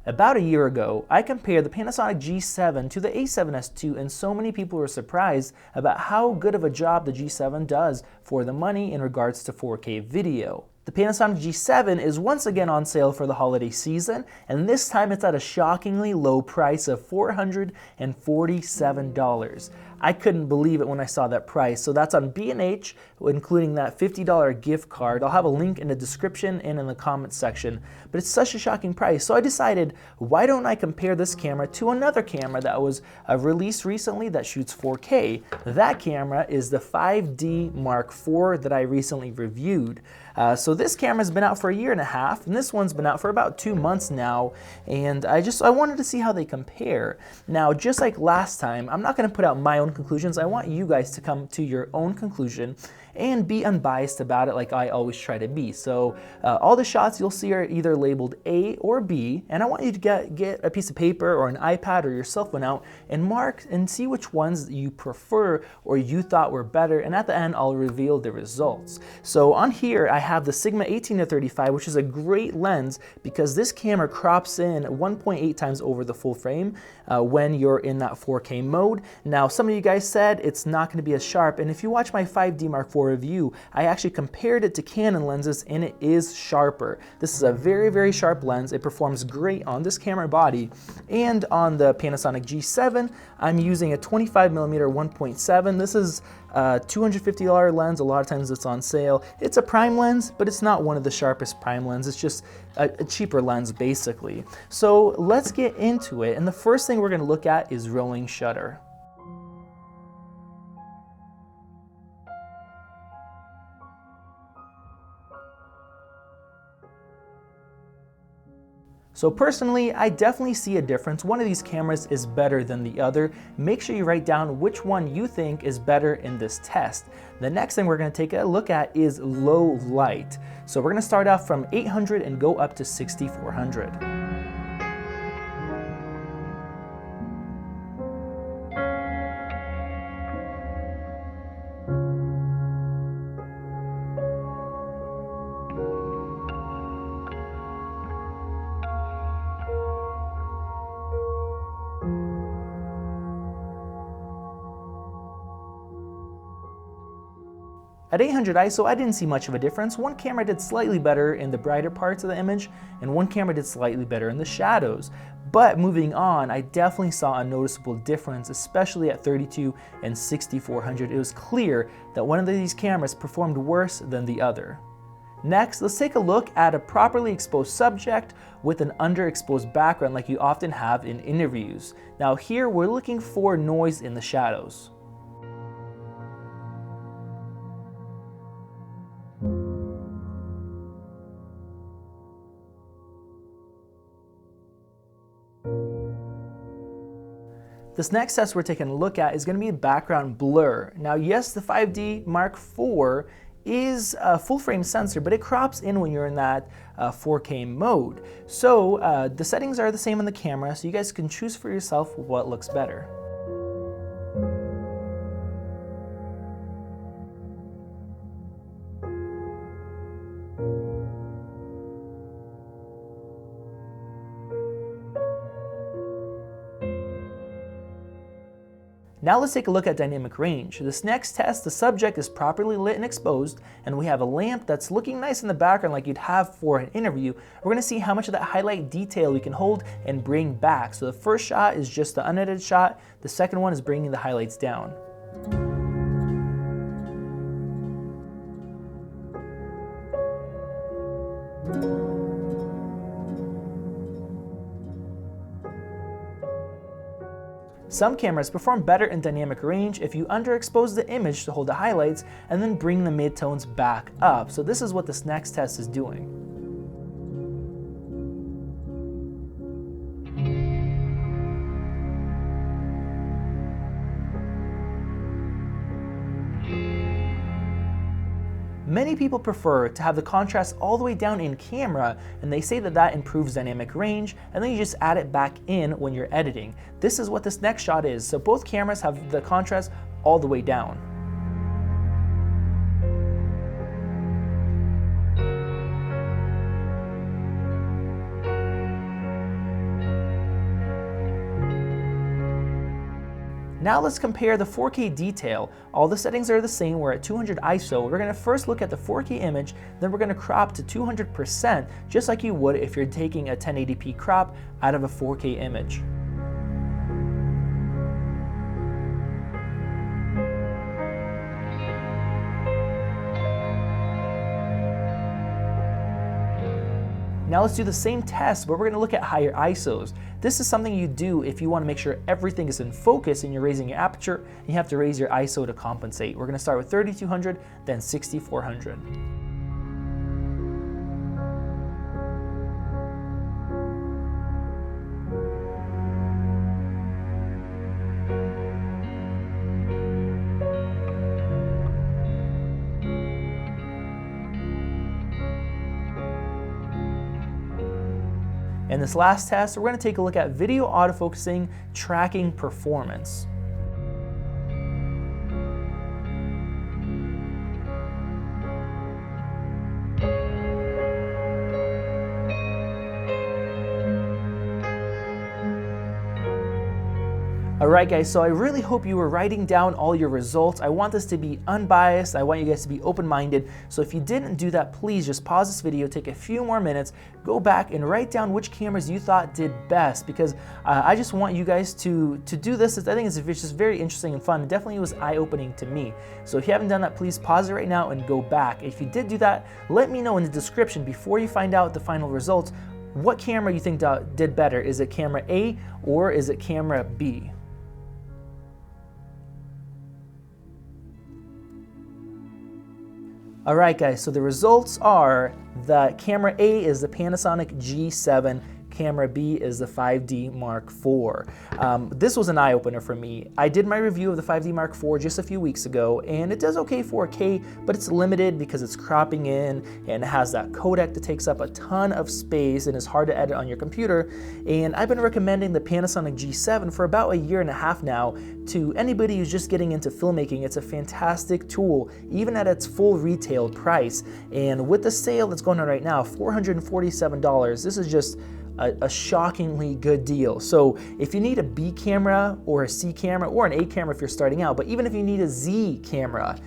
About a year ago, I compared the Panasonic G7 to the A7S II, and so many people were surprised about how good of a job the G7 does for the money in regards to 4K video. The Panasonic G7 is once again on sale for the holiday season, and this time it's at a shockingly low price of $447. I couldn't believe it when I saw that price. So that's on B&H, including that $50 gift card. I'll have a link in the description and in the comments section, but it's such a shocking price. So I decided, why don't I compare this camera to another camera that was released recently that shoots 4K. That camera is the 5D Mark IV that I recently reviewed. So this camera's been out for a year and a half, and this one's been out for about 2 months now, and I wanted to see how they compare. Now, just like last time, I'm not going to put out my own conclusions. I want you guys to come to your own conclusion and be unbiased about it like I always try to be. So all the shots you'll see are either labeled A or B, and I want you to get a piece of paper or an iPad or your cell phone out and mark and see which ones you prefer or you thought were better, and at the end I'll reveal the results. So on here I have the Sigma 18-35, which is a great lens because this camera crops in 1.8 times over the full frame when you're in that 4K mode. Now some of you guys said it's not going to be as sharp, and if you watch my 5D Mark IV review, I actually compared it to Canon lenses and it is sharper. This is a very, very sharp lens. It performs great on this camera body, and on the Panasonic G7 I'm using a 25mm 1.7. This is a $250 lens. A lot of times it's on sale. It's a prime lens, but it's not one of the sharpest prime lenses. It's just a cheaper lens basically. So let's get into it, and the first thing we're going to look at is rolling shutter. So personally, I definitely see a difference. One of these cameras is better than the other. Make sure you write down which one you think is better in this test. The next thing we're going to take a look at is low light. So we're going to start off from 800 and go up to 6400. At 800 ISO, I didn't see much of a difference. One camera did slightly better in the brighter parts of the image, and one camera did slightly better in the shadows. But moving on, I definitely saw a noticeable difference, especially at 32 and 6400. It was clear that one of these cameras performed worse than the other. Next, let's take a look at a properly exposed subject with an underexposed background like you often have in interviews. Now here, we're looking for noise in the shadows. This next test we're taking a look at is going to be background blur. Now yes, the 5D Mark IV is a full frame sensor, but it crops in when you're in that 4K mode. So the settings are the same on the camera, so you guys can choose for yourself what looks better. Now let's take a look at dynamic range. This next test, the subject is properly lit and exposed, and we have a lamp that's looking nice in the background like you'd have for an interview. We're going to see how much of that highlight detail we can hold and bring back. So the first shot is just the unedited shot. The second one is bringing the highlights down. Some cameras perform better in dynamic range if you underexpose the image to hold the highlights and then bring the midtones back up. So this is what this next test is doing. Many people prefer to have the contrast all the way down in camera, and they say that that improves dynamic range, and then you just add it back in when you're editing. This is what this next shot is. So both cameras have the contrast all the way down. Now let's compare the 4K detail. All the settings are the same. We're at 200 ISO. We're gonna first look at the 4K image, then we're gonna crop to 200%, just like you would if you're taking a 1080p crop out of a 4K image. Now let's do the same test, but we're gonna look at higher ISOs. This is something you do if you wanna make sure everything is in focus and you're raising your aperture, and you have to raise your ISO to compensate. We're gonna start with 3200, then 6400. In this last test, we're going to take a look at video autofocusing tracking performance. Alright guys, so I really hope you were writing down all your results. I want this to be unbiased. I want you guys to be open-minded. So if you didn't do that, please just pause this video, take a few more minutes, go back and write down which cameras you thought did best, because I just want you guys to do this. I think it's just very interesting and fun. It definitely was eye-opening to me. So if you haven't done that, please pause it right now and go back. If you did do that, let me know in the description before you find out the final results, what camera you think did better. Is it camera A or is it camera B? Alright guys, so the results are that camera A is the Panasonic G7, camera B is the 5D Mark IV. This was an eye-opener for me. I did my review of the 5D Mark IV just a few weeks ago, and it does okay 4K, but it's limited because it's cropping in, and it has that codec that takes up a ton of space and is hard to edit on your computer. And I've been recommending the Panasonic G7 for about a year and a half now to anybody who's just getting into filmmaking. It's a fantastic tool, even at its full retail price. And with the sale that's going on right now, $447, this is just a shockingly good deal. So if you need a B camera or a C camera or an A camera if you're starting out, but even if you need a Z camera,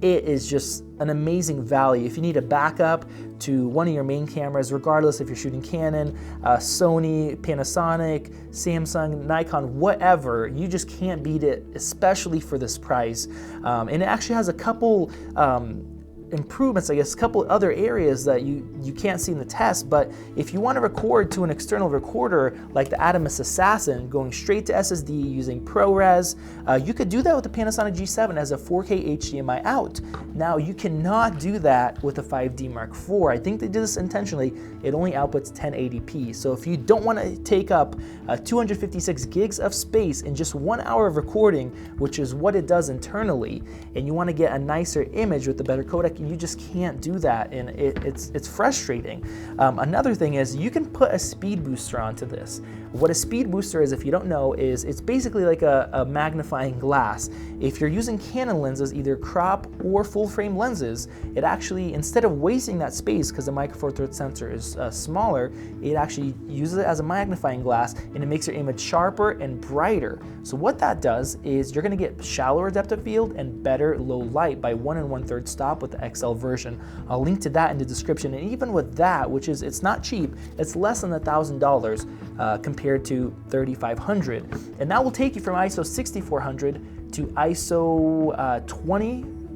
it is just an amazing value. If you need a backup to one of your main cameras, regardless if you're shooting Canon, Sony, Panasonic, Samsung, Nikon, whatever, you just can't beat it, especially for this price. And it actually has a couple improvements, I guess, a couple other areas that you can't see in the test. But if you want to record to an external recorder like the Atomos Assassin, going straight to SSD using ProRes, you could do that with the Panasonic G7 as a 4K HDMI out. Now you cannot do that with the 5D Mark IV. I think they did this intentionally. It only outputs 1080p. So if you don't want to take up 256 gigs of space in just 1 hour of recording, which is what it does internally, and you want to get a nicer image with the better codec, you just can't do that, and it's frustrating. Another thing is you can put a speed booster onto this. What a speed booster is, if you don't know, is it's basically like a magnifying glass. If you're using Canon lenses, either crop or full frame lenses, it actually, instead of wasting that space because the Micro Four Thirds sensor is smaller, it actually uses it as a magnifying glass, and it makes your image sharper and brighter. So what that does is you're going to get shallower depth of field and better low light by 1 1/3 stop with the XL version. I'll link to that in the description. And even with that, which is, it's not cheap, it's less than $1,000 compared to $3,500. And that will take you from ISO 6400 to ISO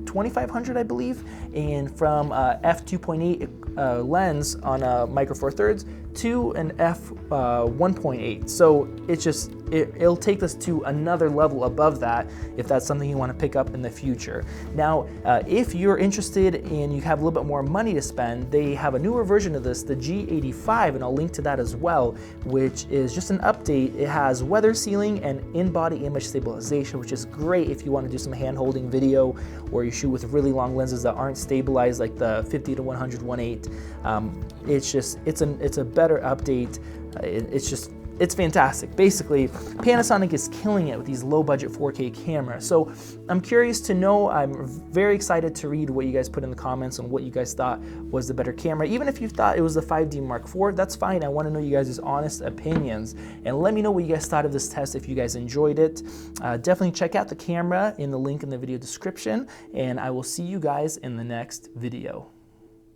2500, I believe, and from f2.8 lens on a Micro Four Thirds to an f1.8. So it's just, it'll take us to another level above that if that's something you want to pick up in the future. Now, if you're interested and you have a little bit more money to spend, they have a newer version of this, the G85, and I'll link to that as well, which is just an update. It has weather sealing and in-body image stabilization, which is great if you want to do some hand-holding video or you shoot with really long lenses that aren't stabilized, like the 50 to 100 1.8. It's a better update. it's fantastic. Basically, Panasonic is killing it with these low budget 4K cameras. So I'm curious to know, I'm very excited to read what you guys put in the comments on what you guys thought was the better camera. Even if you thought it was the 5D Mark IV, that's fine. I want to know you guys' honest opinions. And let me know what you guys thought of this test if you guys enjoyed it. Definitely check out the camera in the link in the video description, and I will see you guys in the next video.